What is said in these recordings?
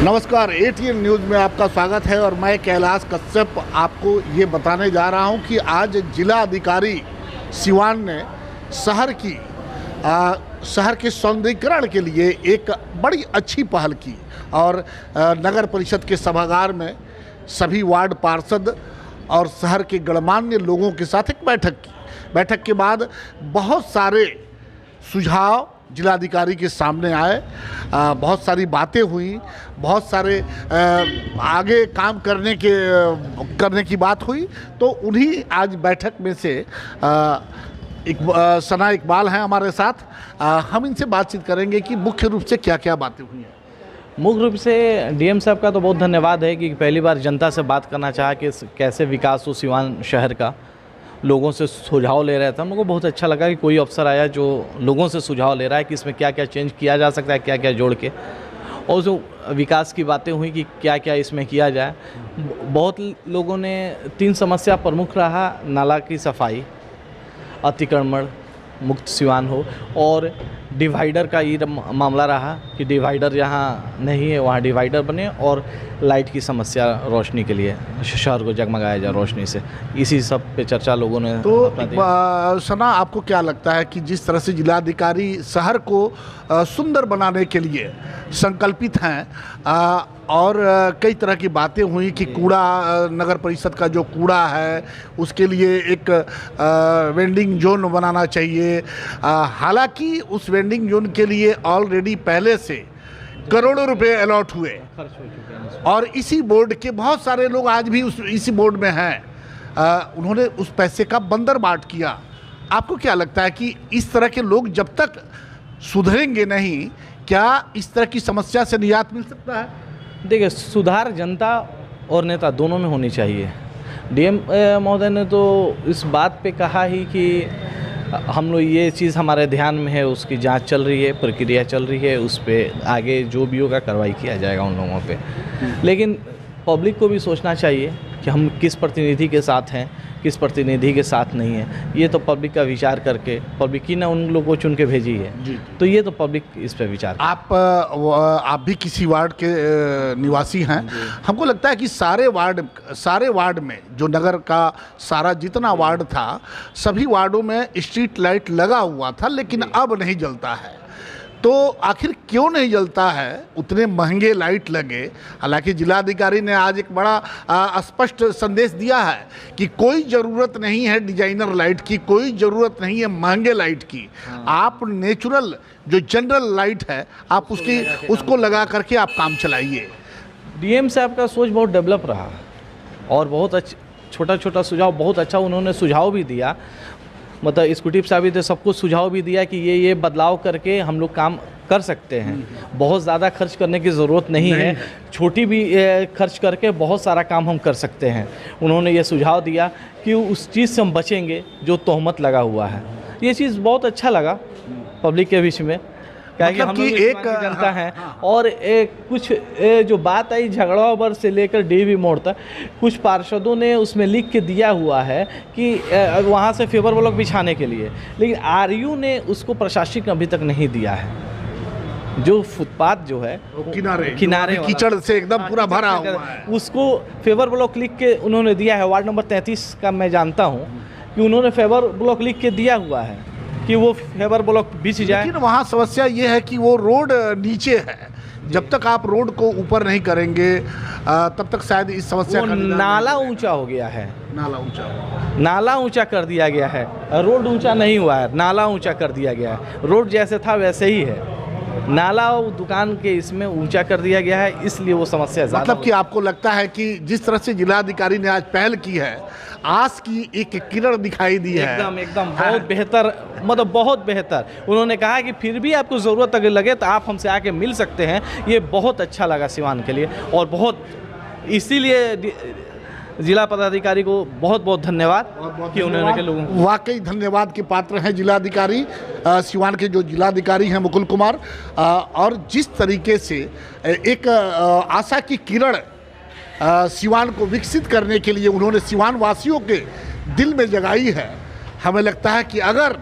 नमस्कार, ATN news में आपका स्वागत है और मैं कैलाश कश्यप आपको ये बताने जा रहा हूँ कि आज जिला अधिकारी सिवान ने शहर के सौंदर्यीकरण के लिए एक बड़ी अच्छी पहल की और नगर परिषद के सभागार में सभी वार्ड पार्षद और शहर के गणमान्य लोगों के साथ एक बैठक की। बैठक के बाद बहुत सारे सुझाव जिलाधिकारी के सामने आए, बहुत सारी बातें हुई, बहुत सारे आगे काम करने की बात हुई। तो उन्हीं आज बैठक में से सना इकबाल हैं हमारे साथ। हम इनसे बातचीत करेंगे कि मुख्य रूप से क्या क्या बातें हुई हैं। मुख्य रूप से डीएम साहब का तो बहुत धन्यवाद है कि पहली बार जनता से बात करना चाहा कि कैसे विकास हो सिवान शहर का, लोगों से सुझाव ले रहे थे। हम लोग को बहुत अच्छा लगा कि कोई अफसर आया जो लोगों से सुझाव ले रहा है कि इसमें क्या क्या चेंज किया जा सकता है, क्या क्या जोड़ के, और जो विकास की बातें हुई कि क्या क्या इसमें किया जाए। बहुत लोगों ने 3 समस्या प्रमुख रहा: नाला की सफाई, अतिक्रमण मुक्त सिवान हो, और डिवाइडर का ये मामला रहा कि डिवाइडर जहाँ नहीं है वहाँ डिवाइडर बने, और लाइट की समस्या रोशनी के लिए शहर को जगमगाया जाए रोशनी से। इसी सब पे चर्चा लोगों ने तो सना, आपको क्या लगता है कि जिस तरह से जिलाधिकारी शहर को सुंदर बनाने के लिए संकल्पित हैं और कई तरह की बातें हुई कि कूड़ा, नगर परिषद का जो कूड़ा है उसके लिए एक वेंडिंग जोन बनाना चाहिए। हालांकि उस वेंडिंग जोन के लिए ऑलरेडी पहले से करोड़ों रुपए अलॉट हुए और इसी बोर्ड के बहुत सारे लोग आज भी इसी बोर्ड में हैं। उन्होंने उस पैसे का बंदरबाट किया। आपको क्या लगता है कि इस तरह के लोग जब तक सुधरेंगे नहीं, क्या इस तरह की समस्या से निजात मिल सकता है? देखिए, सुधार जनता और नेता दोनों में होनी चाहिए। डीएम महोदय ने तो इस बात पे कहा ही कि हम लोग ये चीज़ हमारे ध्यान में है, उसकी जांच चल रही है, प्रक्रिया चल रही है, उस पर आगे जो भी होगा कार्रवाई किया जाएगा उन लोगों पे। लेकिन पब्लिक को भी सोचना चाहिए कि हम किस प्रतिनिधि के साथ हैं, किस प्रतिनिधि के साथ नहीं है। ये तो पब्लिक का विचार करके, पब्लिक ही ने उन लोगों को चुन के भेजी है, तो ये तो पब्लिक इस पर विचार। आप भी किसी वार्ड के निवासी हैं। हमको लगता है कि सारे वार्ड में जो नगर का सारा जितना वार्ड था, सभी वार्डों में स्ट्रीट लाइट लगा हुआ था, लेकिन अब नहीं जलता है। तो आखिर क्यों नहीं जलता है? उतने महंगे लाइट लगे। हालांकि जिलाधिकारी ने आज एक बड़ा स्पष्ट संदेश दिया है कि कोई ज़रूरत नहीं है डिजाइनर लाइट की, कोई ज़रूरत नहीं है महंगे लाइट की। आप नेचुरल जो जनरल लाइट है, आप उसको लगा करके आप काम चलाइए। डीएम साहब का सोच बहुत डेवलप रहा और बहुत अच्छा, छोटा छोटा सुझाव बहुत अच्छा उन्होंने सुझाव भी दिया। मतलब एक्जीक्यूटिव साहब भी थे, सबको सुझाव भी दिया कि ये बदलाव करके हम लोग काम कर सकते हैं। बहुत ज़्यादा खर्च करने की ज़रूरत नहीं है, छोटी भी खर्च करके बहुत सारा काम हम कर सकते हैं। उन्होंने ये सुझाव दिया कि उस चीज़ से हम बचेंगे जो तोहमत लगा हुआ है। ये चीज़ बहुत अच्छा लगा पब्लिक के बीच में, मतलब हम लोग एक जनता है। और कुछ जो बात आई झगड़ावर से लेकर डीवी मोड़ तक, कुछ पार्षदों ने उसमें लिख के दिया हुआ है कि वहाँ से फेवर ब्लॉक बिछाने के लिए, लेकिन आरयू ने उसको प्रशासनिक अभी तक नहीं दिया है। जो फुटपाथ जो है किनारे कीचड़ से एकदम पूरा भरा हुआ है, उसको फेवर ब्लॉक लिख के उन्होंने दिया है। वार्ड नंबर 33 का मैं जानता हूँ कि उन्होंने फेवर ब्लॉक लिख के दिया हुआ है कि वो फेवर ब्लॉक बिछ जाए। लेकिन वहाँ समस्या ये है कि वो रोड नीचे है। जब तक आप रोड को ऊपर नहीं करेंगे तब तक शायद इस समस्या का नाला ऊंचा हो गया है। नाला ऊंचा कर दिया गया है, रोड ऊंचा नहीं हुआ है, नाला ऊंचा कर दिया गया है। रोड जैसे था वैसे ही है, नाला दुकान के इसमें ऊंचा कर दिया गया है, इसलिए वो समस्या ज़्यादा। मतलब कि आपको लगता है कि जिस तरह से जिलाधिकारी ने आज पहल की है, आस की एक किरण दिखाई दी है। एकदम बहुत बेहतर, मतलब बहुत बेहतर। उन्होंने कहा कि फिर भी आपको ज़रूरत अगर लगे तो आप हमसे आके मिल सकते हैं। ये बहुत अच्छा लगा सिवान के लिए, और बहुत इसीलिए जिला पदाधिकारी को बहुत बहुत धन्यवाद कि उन्होंने के लोगों को। वाकई धन्यवाद के पात्र हैं जिलाधिकारी सिवान के जो जिलाधिकारी हैं मुकुल कुमार। और जिस तरीके से एक आशा की किरण सिवान को विकसित करने के लिए उन्होंने सिवान वासियों के दिल में जगाई है, हमें लगता है कि अगर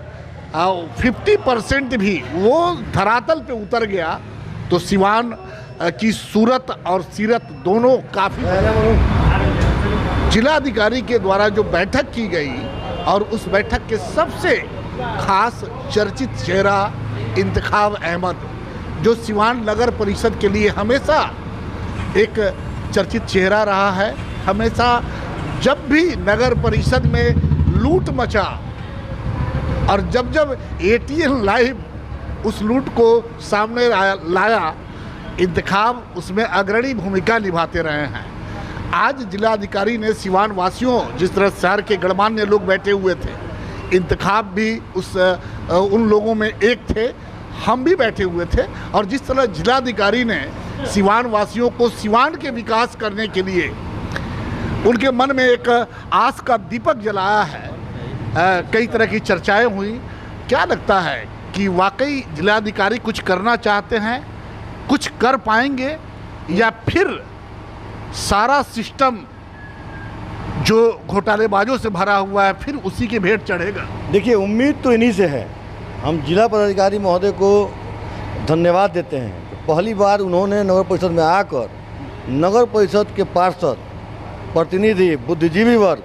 50% भी वो धरातल पे उतर गया तो सिवान की सूरत और सीरत दोनों काफ़ी। जिलाधिकारी के द्वारा जो बैठक की गई और उस बैठक के सबसे खास चर्चित चेहरा इंतखाब अहमद, जो सिवान नगर परिषद के लिए हमेशा एक चर्चित चेहरा रहा है। हमेशा जब भी नगर परिषद में लूट मचा और जब जब ATN लाइव उस लूट को सामने लाया, इंतखाब उसमें अग्रणी भूमिका निभाते रहे हैं। आज जिलाधिकारी ने सिवान वासियों, जिस तरह शहर के गणमान्य लोग बैठे हुए थे, इंतखाब भी उन लोगों में एक थे, हम भी बैठे हुए थे, और जिस तरह जिलाधिकारी ने सिवान वासियों को सिवान के विकास करने के लिए उनके मन में एक आस का दीपक जलाया है। कई तरह की चर्चाएं हुई। क्या लगता है कि वाकई जिलाधिकारी कुछ करना चाहते हैं, कुछ कर पाएंगे, या फिर सारा सिस्टम जो घोटालेबाजों से भरा हुआ है फिर उसी के भेंट चढ़ेगा? देखिए, उम्मीद तो इन्हीं से है। हम जिला पदाधिकारी महोदय को धन्यवाद देते हैं। पहली बार उन्होंने नगर परिषद में आकर नगर परिषद के पार्षद, प्रतिनिधि, बुद्धिजीवी वर्ग,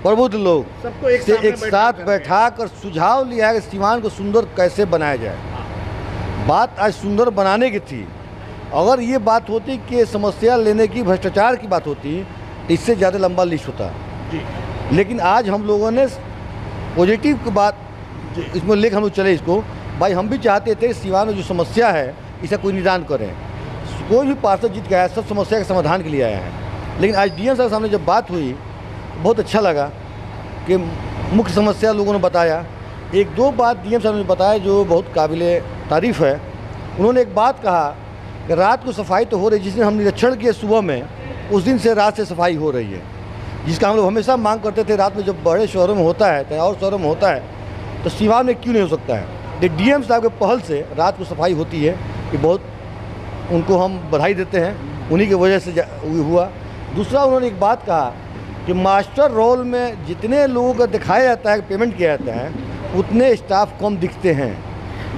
प्रबुद्ध लोग सबको एक साथ बैठा कर सुझाव लिया है कि सिवान को सुंदर कैसे बनाया जाए। बात आज सुंदर बनाने की थी। अगर ये बात होती कि समस्या लेने की, भ्रष्टाचार की बात होती, तो इससे ज़्यादा लंबा लिस्ट होता जी। लेकिन आज हम लोगों ने पॉजिटिव की बात इसमें लेकर हम लोग चले इसको। भाई, हम भी चाहते थे सिवान में जो समस्या है इसका कोई निदान करें। कोई भी पार्षद जीत गया है, सब समस्या के समाधान के लिए आए हैं। लेकिन आज DM साहब सामने जब बात हुई, बहुत अच्छा लगा कि मुख्य समस्या लोगों ने बताया। एक दो बात DM साहब ने बताया जो बहुत काबिले तारीफ़ है। उन्होंने एक बात कहा कि रात को सफाई तो हो रही, जिस दिन हम निरीक्षण किए सुबह में, उस दिन से रात से सफाई हो रही है, जिसका हम लोग हमेशा मांग करते थे। रात में जब बड़े शहरों में होता है, चाहे और शहरों में होता है, तो सिवान में क्यों नहीं हो सकता है? ये DM साहब के पहल से रात को सफाई होती है, ये बहुत उनको हम बधाई देते हैं। उन्हीं की वजह से हुआ। दूसरा, उन्होंने एक बात कहा कि मास्टर रोल में जितने लोगों को दिखाया जाता है, पेमेंट किया जाता है, उतने स्टाफ कम दिखते हैं।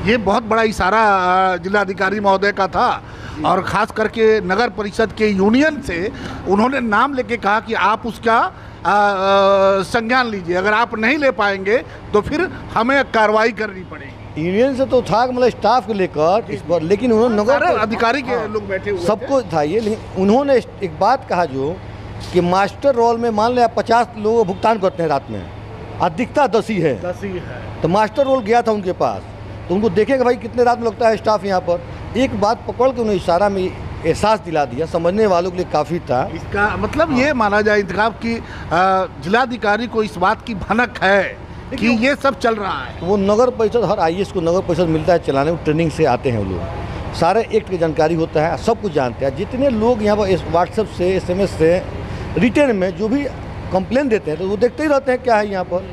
ये बहुत बड़ा इशारा जिलाधिकारी महोदय का था, और ख़ास करके नगर परिषद के यूनियन से उन्होंने नाम लेके कहा कि आप उसका संज्ञान लीजिए, अगर आप नहीं ले पाएंगे तो फिर हमें कार्रवाई करनी पड़ेगी। यूनियन से तो था, मतलब स्टाफ को लेकर इस पर, लेकिन उन्होंने नगर अधिकारी के लोग बैठे हुए सबको था ये। लेकिन उन्होंने एक बात कहा जो कि मास्टर रोल में मान लिया 50 लोग भुगतान करते हैं रात में, अधिकता 10 ही है। तो मास्टर रोल गया था उनके पास, तो उनको देखेगा भाई कितने रात में लगता है स्टाफ यहाँ पर। एक बात पकड़ के उन्हें इशारा में एहसास दिला दिया, समझने वालों के लिए काफ़ी था। इसका मतलब ये माना जाए इंतखाब की जिलाधिकारी को इस बात की भनक है कि ये सब चल रहा है। वो नगर परिषद, हर IAS को नगर परिषद मिलता है चलाने में, ट्रेनिंग से आते हैं वो लोग, सारे एक्ट की जानकारी होता है, सब कुछ जानते हैं। जितने लोग यहाँ पर व्हाट्सएप से, SMS से, रिटर्न में जो भी कंप्लेन देते हैं, तो वो देखते ही रहते हैं क्या है यहाँ पर।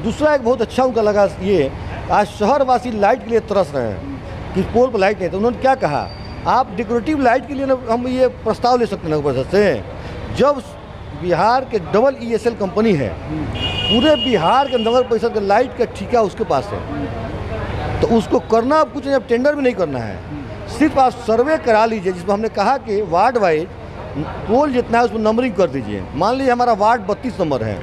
दूसरा एक बहुत अच्छा उनका लगा ये, आज शहरवासी लाइट के लिए तरस रहे हैं कि पोल पर लाइट नहीं, तो उन्होंने क्या कहा, आप डेकोरेटिव लाइट के लिए ना हम ये प्रस्ताव ले सकते हैं नगर परिषद से। जब बिहार के डबल ESL कंपनी है, पूरे बिहार के नगर परिषद का लाइट का ठेका उसके पास है, तो उसको करना कुछ नहीं, अब टेंडर भी नहीं करना है, सिर्फ आप सर्वे करा लीजिए, जिसमें हमने कहा कि वार्ड वाइज पोल जितना है उसमें नंबरिंग कर दीजिए। मान लीजिए हमारा वार्ड 32 नंबर है,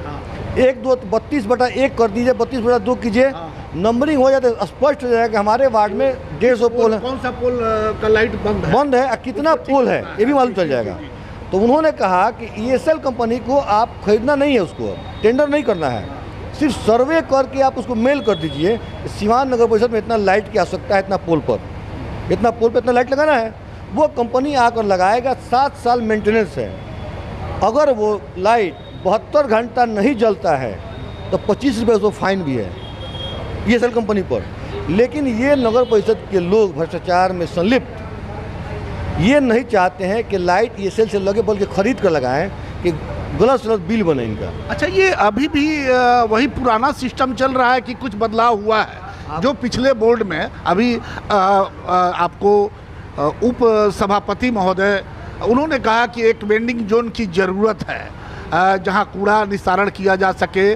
1 2 32/1 कर दीजिए, 32/2 कीजिए, नंबरिंग हो जाए तो स्पष्ट हो जाएगा कि हमारे वार्ड में 150 पोल है, कौन सा पोल का लाइट बंद है, कितना पोल है ये भी मालूम चल जाएगा। तो उन्होंने कहा कि ESL कंपनी को आप खरीदना नहीं है, उसको टेंडर नहीं करना है, सिर्फ सर्वे करके आप उसको मेल कर दीजिए। सिवान नगर परिषद में इतना लाइट की आवश्यकता है, इतना पोल पर इतना लाइट लगाना है, वो कंपनी आकर लगाएगा। 7 साल मेंटेनेंस है। अगर वो लाइट 72 घंटा नहीं जलता है तो 25 रुपये उसको फाइन भी है ESL कंपनी पर। लेकिन ये नगर परिषद के लोग भ्रष्टाचार में संलिप्त ये नहीं चाहते हैं कि लाइट ESL से लगे, बल्कि खरीद कर लगाएं कि गलत सलत बिल बने इनका। अच्छा, ये अभी भी वही पुराना सिस्टम चल रहा है कि कुछ बदलाव हुआ है? जो पिछले बोर्ड में अभी आपको उप सभापति महोदय उन्होंने कहा कि एक वेंडिंग जोन की ज़रूरत है, जहां कूड़ा निस्तारण किया जा सके,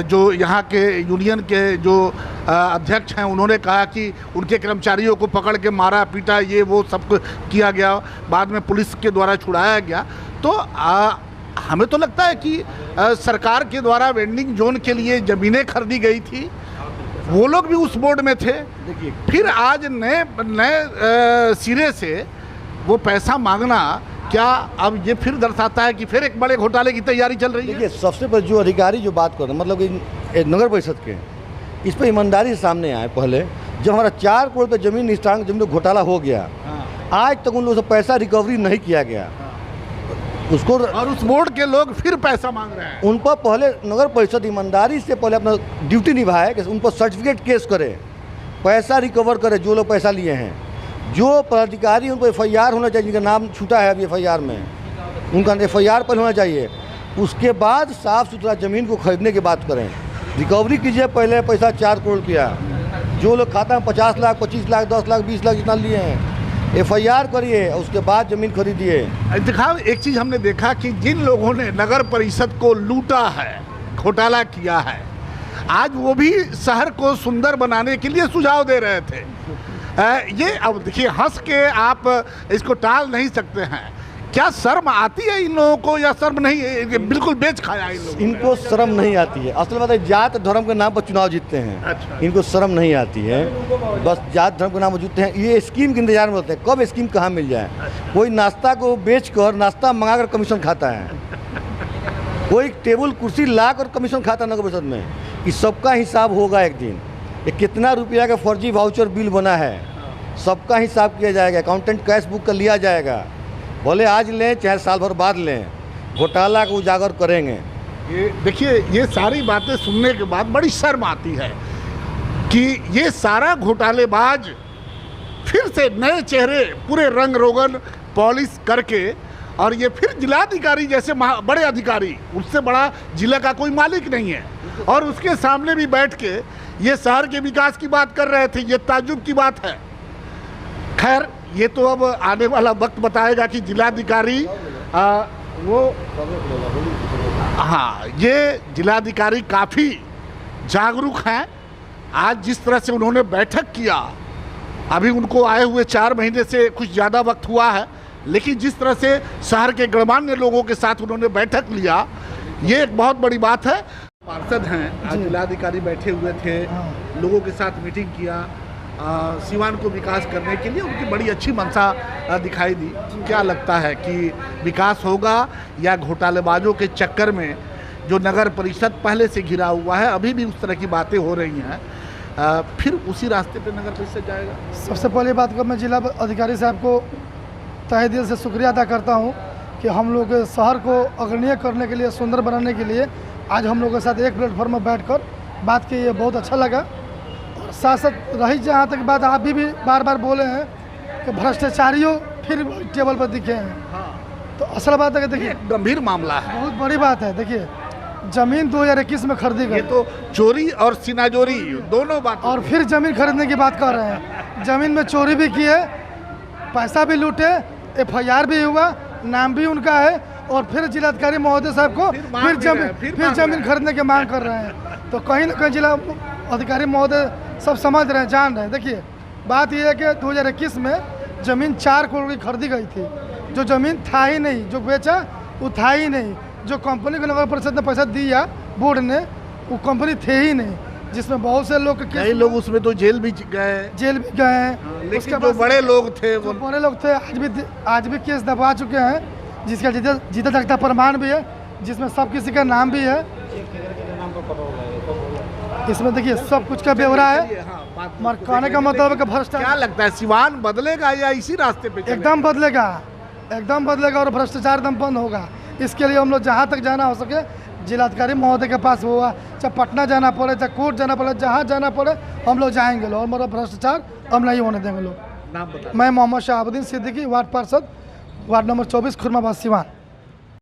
जो यहाँ के यूनियन के जो अध्यक्ष हैं उन्होंने कहा कि उनके कर्मचारियों को पकड़ के मारा पीटा, ये वो सब कुछ किया गया, बाद में पुलिस के द्वारा छुड़ाया गया। तो हमें तो लगता है कि सरकार के द्वारा वेंडिंग जोन के लिए ज़मीनें खरीदी गई थी, वो लोग भी उस बोर्ड में थे। फिर आज नए सिरे से वो पैसा मांगना, क्या अब ये फिर दर्शाता है कि फिर एक बड़े घोटाले की तैयारी चल रही है? देखिए, सबसे पहले जो अधिकारी जो बात कर रहे हैं, मतलब कि नगर परिषद के, इस पर ईमानदारी से सामने आए। पहले जब हमारा 4 करोड़ पे जमीन स्ट्रांग जमीन घोटाला हो गया, आज तक उन लोगों से पैसा रिकवरी नहीं किया गया उसको, और उस बोर्ड के लोग फिर पैसा मांग रहे हैं। उन पर पहले नगर परिषद ईमानदारी से पहले अपना ड्यूटी निभाए कि उन पर सर्टिफिकेट केस करे, पैसा रिकवर करे जो लोग पैसा लिए हैं। जो पदाधिकारी उन पर FIR होना चाहिए, जिनका नाम छूटा है अभी FIR में, उनका FIR पर होना चाहिए। उसके बाद साफ़ सुथरा ज़मीन को खरीदने की बात करें, रिकवरी कीजिए। पहले पैसा 4 करोड़ रुपया जो लोग खाता में 50 लाख 25 लाख 10 लाख 20 लाख जितना लिए हैं, FIR करिए, उसके बाद ज़मीन खरीदिए। इंतखाब एक चीज़ हमने देखा कि जिन लोगों ने नगर परिषद को लूटा है, घोटाला किया है, आज वो भी शहर को सुंदर बनाने के लिए सुझाव दे रहे थे। ये अब देखिए, हंस के आप इसको टाल नहीं सकते हैं। क्या शर्म आती है इन लोगों को या शर्म नहीं? ये बिल्कुल बेच खाया इन लोगों ने। इनको शर्म नहीं आती है। असल बात है, जात धर्म के नाम पर चुनाव जीतते हैं। अच्छा। इनको शर्म नहीं आती है, बस जात धर्म के नाम पर जीतते हैं। ये स्कीम के इंतजार में होते हैं, कब स्कीम कहाँ मिल जाए। कोई नाश्ता को बेचकर, नाश्ता मंगाकर कमीशन खाता है, कोई टेबल कुर्सी ला कर कमीशन खाता है नगर परिषद में। इस सबका हिसाब होगा एक दिन। ये कितना रुपया का फर्जी वाउचर बिल बना है, सबका हिसाब किया जाएगा। अकाउंटेंट कैश बुक का लिया जाएगा, बोले आज लें चाहे साल भर बाद लें, घोटाला को उजागर करेंगे। ये देखिए, ये सारी बातें सुनने के बाद बड़ी शर्म आती है कि ये सारा घोटालेबाज फिर से नए चेहरे, पूरे रंग रोगन पॉलिश करके, और ये फिर जिलाधिकारी जैसे बड़े अधिकारी, उससे बड़ा जिला का कोई मालिक नहीं है, और उसके सामने भी बैठ के ये शहर के विकास की बात कर रहे थे। ये ताज्जुब की बात है। खैर, ये तो अब आने वाला वक्त बताएगा कि जिलाधिकारी ये जिलाधिकारी काफ़ी जागरूक हैं। आज जिस तरह से उन्होंने बैठक किया, अभी उनको आए हुए 4 महीने से कुछ ज़्यादा वक्त हुआ है, लेकिन जिस तरह से शहर के गणमान्य लोगों के साथ उन्होंने बैठक लिया, ये एक बहुत बड़ी बात है। पार्षद हैं, आज जिलाधिकारी बैठे हुए थे, लोगों के साथ मीटिंग किया, सीवान को विकास करने के लिए उनकी बड़ी अच्छी मंशा दिखाई दी। क्या लगता है कि विकास होगा या घोटालेबाजों के चक्कर में जो नगर परिषद पहले से घिरा हुआ है, अभी भी उस तरह की बातें हो रही हैं, फिर उसी रास्ते पे नगर परिषद जाएगा? सबसे पहली बात को मैं जिला अधिकारी साहब को तहे दिल से शुक्रिया अदा करता हूँ कि हम लोग शहर को अग्रणीय करने के लिए, सुंदर बनाने के लिए आज हम लोगों के साथ एक प्लेटफॉर्म में बैठकर बात की, ये बहुत अच्छा लगा। और साथ साथ रही जहाँ तक बात, आप भी बार बार बोले हैं कि भ्रष्टाचारियों फिर टेबल पर दिखे हैं। तो असल बात है कि देखिए, गंभीर मामला है, बहुत बड़ी बात है। देखिए, ज़मीन 2021 में खरीदी गई, ये तो चोरी और सिनाजोरी दोनों बात, और फिर ज़मीन खरीदने की बात कर रहे हैं। ज़मीन में चोरी भी की है, पैसा भी लूटे, FIR भी हुआ, नाम भी उनका है, और फिर जिलाधिकारी महोदय साहब को फिर जमीन खरीदने की मांग कर रहे हैं। तो कहीं ना कहीं जिला अधिकारी महोदय सब समझ रहे हैं, जान रहे हैं। देखिए, बात यह है कि 2021 में ज़मीन 4 करोड़ की खरीदी गई थी, जो ज़मीन था ही नहीं, जो बेचा वो था ही नहीं, जो कंपनी को नगर परिषद ने पैसा दिया बोर्ड ने, वो कंपनी थे ही नहीं, जिसमें बहुत से लोग, कई लोग उसमें तो जेल भी गए हैं। लेकिन जो बड़े लोग थे, वो बड़े लोग थे, आज भी केस दबा चुके हैं, जिसका जीता जागता प्रमाण भी है, जिसमें सब किसी का नाम भी है। इसमें देखिए सब कुछ का ब्यौरा है। मगर कहने का मतलब है कि भ्रष्टाचार, क्या लगता है सिवान बदलेगा या इसी रास्ते पे? एकदम बदलेगा, एकदम बदलेगा, और भ्रष्टाचार एकदम बंद होगा। इसके लिए हम लोग जहाँ तक जाना हो सके जिलाधिकारी महोदय के पास हुआ, चाहे पटना जाना पड़े, चाहे कोर्ट जाना पड़े, जहाँ जाना पड़े हम लोग जाएंगे लोग, और मेरा भ्रष्टाचार हम नहीं होने देंगे लोग। नाम बता। मैं मोहम्मद शहाबुद्दीन सिद्दीकी, वार्ड पार्षद, वार्ड नंबर 24, खुरमाबाद, सिवान।